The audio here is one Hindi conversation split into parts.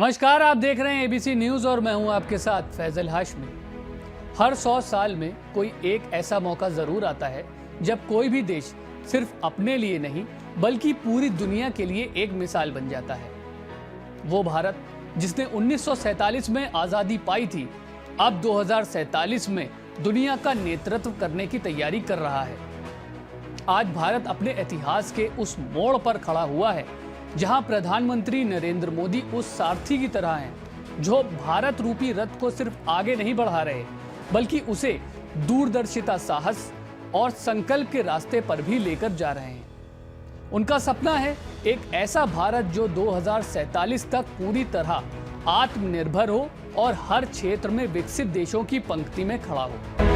नमस्कार, आप देख रहे हैं एबीसी न्यूज और मैं हूं आपके साथ फैजल हाशमी। हर 100 साल में कोई एक ऐसा मौका जरूर आता है जब कोई भी देश सिर्फ अपने लिए नहीं बल्कि पूरी दुनिया के लिए एक मिसाल बन जाता है। वो भारत जिसने 1947 में आजादी पाई थी, अब 2047 में दुनिया का नेतृत्व करने की तैयारी कर रहा है। आज भारत अपने इतिहास के उस मोड़ पर खड़ा हुआ है जहां प्रधानमंत्री नरेंद्र मोदी उस सारथी की तरह हैं जो भारत रूपी रथ को सिर्फ आगे नहीं बढ़ा रहे बल्कि उसे दूरदर्शिता, साहस और संकल्प के रास्ते पर भी लेकर जा रहे हैं। उनका सपना है एक ऐसा भारत जो 2047 तक पूरी तरह आत्मनिर्भर हो और हर क्षेत्र में विकसित देशों की पंक्ति में खड़ा हो।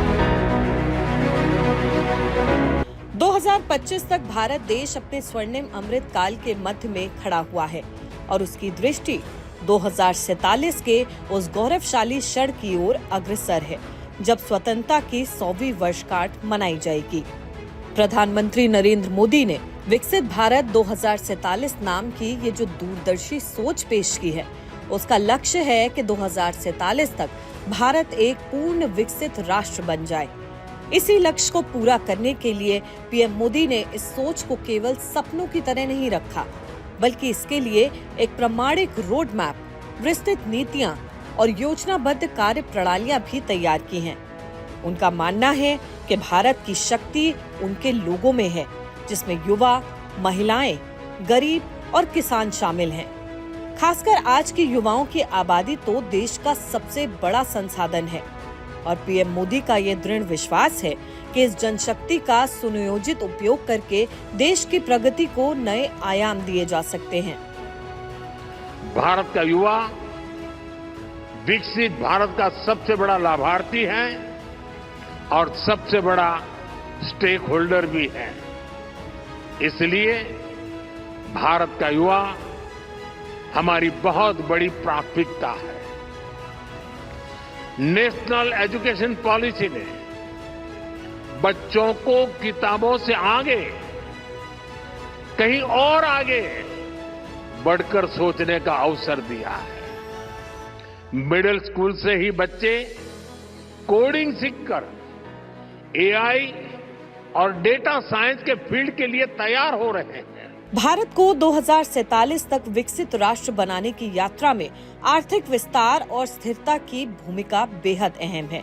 2025 तक भारत देश अपने स्वर्णिम अमृत काल के मध्य में खड़ा हुआ है और उसकी दृष्टि 2047 के उस गौरवशाली क्षण की ओर अग्रसर है जब स्वतंत्रता की 100वीं वर्षगांठ मनाई जाएगी। प्रधानमंत्री नरेंद्र मोदी ने विकसित भारत 2047 नाम की ये जो दूरदर्शी सोच पेश की है, उसका लक्ष्य है कि 2047 तक भारत एक पूर्ण विकसित राष्ट्र बन जाए। इसी लक्ष्य को पूरा करने के लिए पीएम मोदी ने इस सोच को केवल सपनों की तरह नहीं रखा, बल्कि इसके लिए एक प्रामाणिक रोड मैप, विस्तृत नीतियां और योजनाबद्ध कार्य प्रणालियां भी तैयार की हैं। उनका मानना है कि भारत की शक्ति उनके लोगों में है, जिसमें युवा, महिलाएं, गरीब और किसान शामिल हैं। खासकर आज के युवाओं की आबादी तो देश का सबसे बड़ा संसाधन है और पीएम मोदी का ये दृढ़ विश्वास है कि इस जनशक्ति का सुनियोजित उपयोग करके देश की प्रगति को नए आयाम दिए जा सकते हैं। भारत का युवा विकसित भारत का सबसे बड़ा लाभार्थी है और सबसे बड़ा स्टेक होल्डर भी है। इसलिए भारत का युवा हमारी बहुत बड़ी प्राथमिकता है। नेशनल एजुकेशन पॉलिसी ने बच्चों को किताबों से आगे, कहीं और आगे बढ़कर सोचने का अवसर दिया है। मिडिल स्कूल से ही बच्चे कोडिंग सीखकर एआई और डेटा साइंस के फील्ड के लिए तैयार हो रहे हैं। भारत को 2047 तक विकसित राष्ट्र बनाने की यात्रा में आर्थिक विस्तार और स्थिरता की भूमिका बेहद अहम है।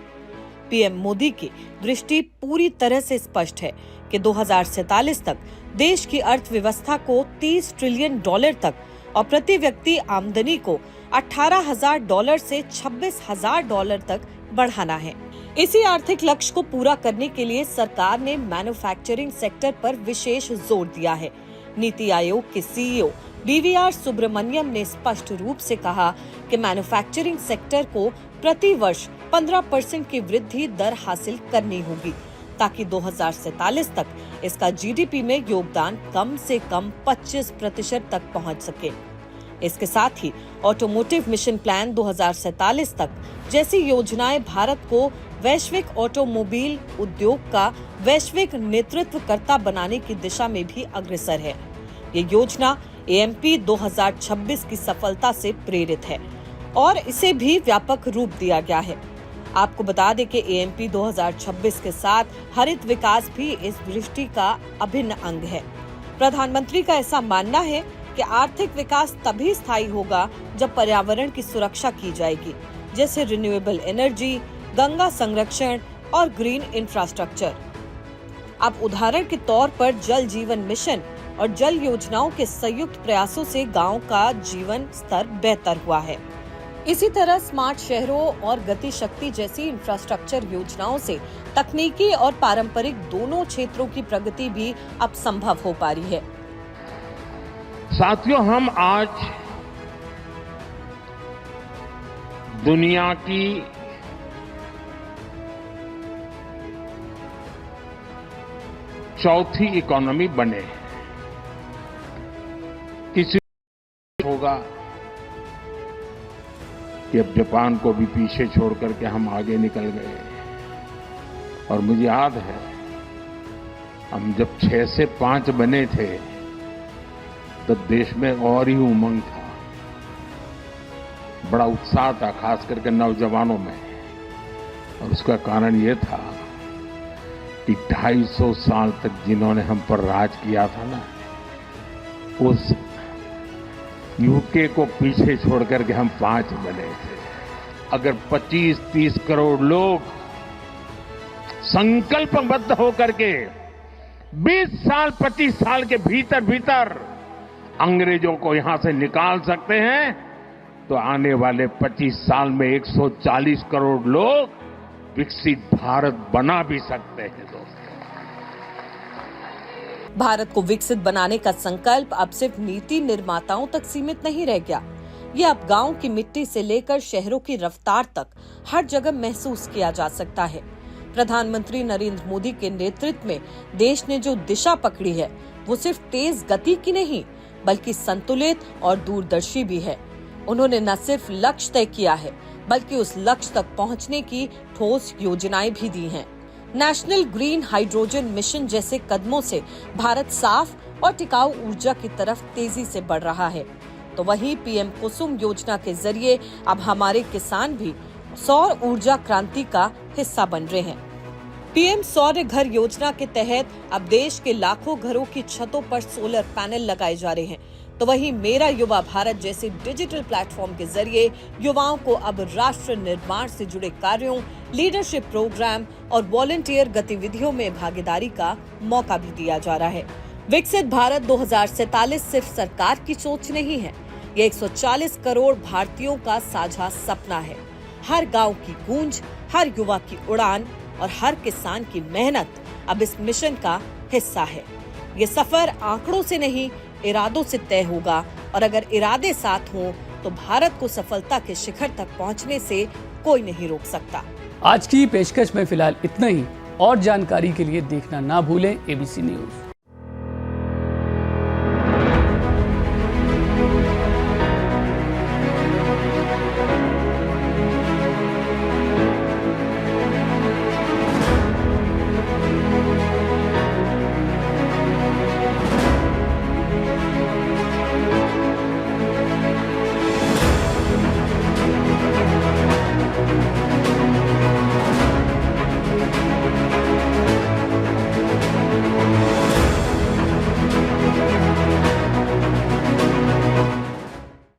पीएम मोदी की दृष्टि पूरी तरह से स्पष्ट है कि 2047 तक देश की अर्थव्यवस्था को $30 ट्रिलियन तक और प्रति व्यक्ति आमदनी को $18,000 से $26,000 तक बढ़ाना है। इसी आर्थिक लक्ष्य को पूरा करने के लिए सरकार ने मैन्युफैक्चरिंग सेक्टर पर विशेष जोर दिया है। नीति आयोग के सीईओ डीवीआर सुब्रमण्यम ने स्पष्ट रूप से कहा कि मैन्युफैक्चरिंग सेक्टर को प्रति वर्ष 15% की वृद्धि दर हासिल करनी होगी ताकि 2047 तक इसका जीडीपी में योगदान कम से कम 25% तक पहुंच सके। इसके साथ ही ऑटोमोटिव मिशन प्लान 2047 तक जैसी योजनाएं भारत को वैश्विक ऑटोमोबाइल उद्योग का वैश्विक नेतृत्वकर्ता बनाने की दिशा में भी अग्रसर है। ये योजना एएमपी 2026 की सफलता से प्रेरित है और इसे भी व्यापक रूप दिया गया है। आपको बता दें कि एएमपी 2026 के साथ हरित विकास भी इस दृष्टि का अभिन्न अंग है। प्रधानमंत्री का ऐसा मानना है कि आर्थिक विकास तभी स्थायी होगा जब पर्यावरण की सुरक्षा की जाएगी, जैसे रिन्यूएबल एनर्जी, गंगा संरक्षण और ग्रीन इंफ्रास्ट्रक्चर। अब उदाहरण के तौर पर जल जीवन मिशन और जल योजनाओं के संयुक्त प्रयासों से गांव का जीवन स्तर बेहतर हुआ है। इसी तरह स्मार्ट शहरों और गति शक्ति जैसी इंफ्रास्ट्रक्चर योजनाओं से तकनीकी और पारंपरिक दोनों क्षेत्रों की प्रगति भी अब संभव हो पा रही है। साथियों, हम आज दुनिया की चौथी इकोनॉमी बने। किसी होगा कि अब जापान को भी पीछे छोड़ करके हम आगे निकल गए। और मुझे याद है हम जब 6 से 5 बने थे तब देश में और ही उमंग था। बड़ा उत्साह था, खास करके नौजवानों में। और उसका कारण ये था कि 250 साल तक जिन्होंने हम पर राज किया था ना, उस यूके को पीछे छोड़ करके हम 5 बने थे। अगर 25-30 करोड़ लोग संकल्पबद्ध होकर के 20 साल 25 साल के भीतर भीतर अंग्रेजों को यहां से निकाल सकते हैं, तो आने वाले 25 साल में 140 करोड़ लोग विकसित भारत बना भी सकते हैं। दोस्तों, भारत को विकसित बनाने का संकल्प अब सिर्फ नीति निर्माताओं तक सीमित नहीं रह गया। ये अब गांव की मिट्टी से लेकर शहरों की रफ्तार तक हर जगह महसूस किया जा सकता है। प्रधानमंत्री नरेंद्र मोदी के नेतृत्व में देश ने जो दिशा पकड़ी है, वो सिर्फ तेज गति की नहीं, बल्कि संतुलित और दूरदर्शी भी है। उन्होंने न सिर्फ लक्ष्य तय किया है, बल्कि उस लक्ष्य तक पहुंचने की ठोस योजनाएं भी दी हैं। नेशनल ग्रीन हाइड्रोजन मिशन जैसे कदमों से भारत साफ और टिकाऊ ऊर्जा की तरफ तेजी से बढ़ रहा है। तो वहीं पीएम कुसुम योजना के जरिए अब हमारे किसान भी सौर ऊर्जा क्रांति का हिस्सा बन रहे हैं। पीएम सौर घर योजना के तहत अब देश के लाखों घरों की छतों पर सोलर पैनल लगाए जा रहे हैं। तो वहीं मेरा युवा भारत जैसे डिजिटल प्लेटफॉर्म के जरिए युवाओं को अब राष्ट्र निर्माण से जुड़े कार्यों, लीडरशिप प्रोग्राम और वॉलंटियर गतिविधियों में भागीदारी का मौका भी दिया जा रहा है। विकसित भारत 2047 सिर्फ सरकार की सोच नहीं है, ये 140 करोड़ भारतीयों का साझा सपना है। हर गांव की गूंज, हर युवा की उड़ान और हर किसान की मेहनत अब इस मिशन का हिस्सा है। ये सफर आंकड़ों से नहीं, इरादों से तय होगा, और अगर इरादे साथ हों तो भारत को सफलता के शिखर तक पहुंचने से कोई नहीं रोक सकता। आज की पेशकश में फिलहाल इतना ही। और जानकारी के लिए देखना ना भूलें ABC न्यूज।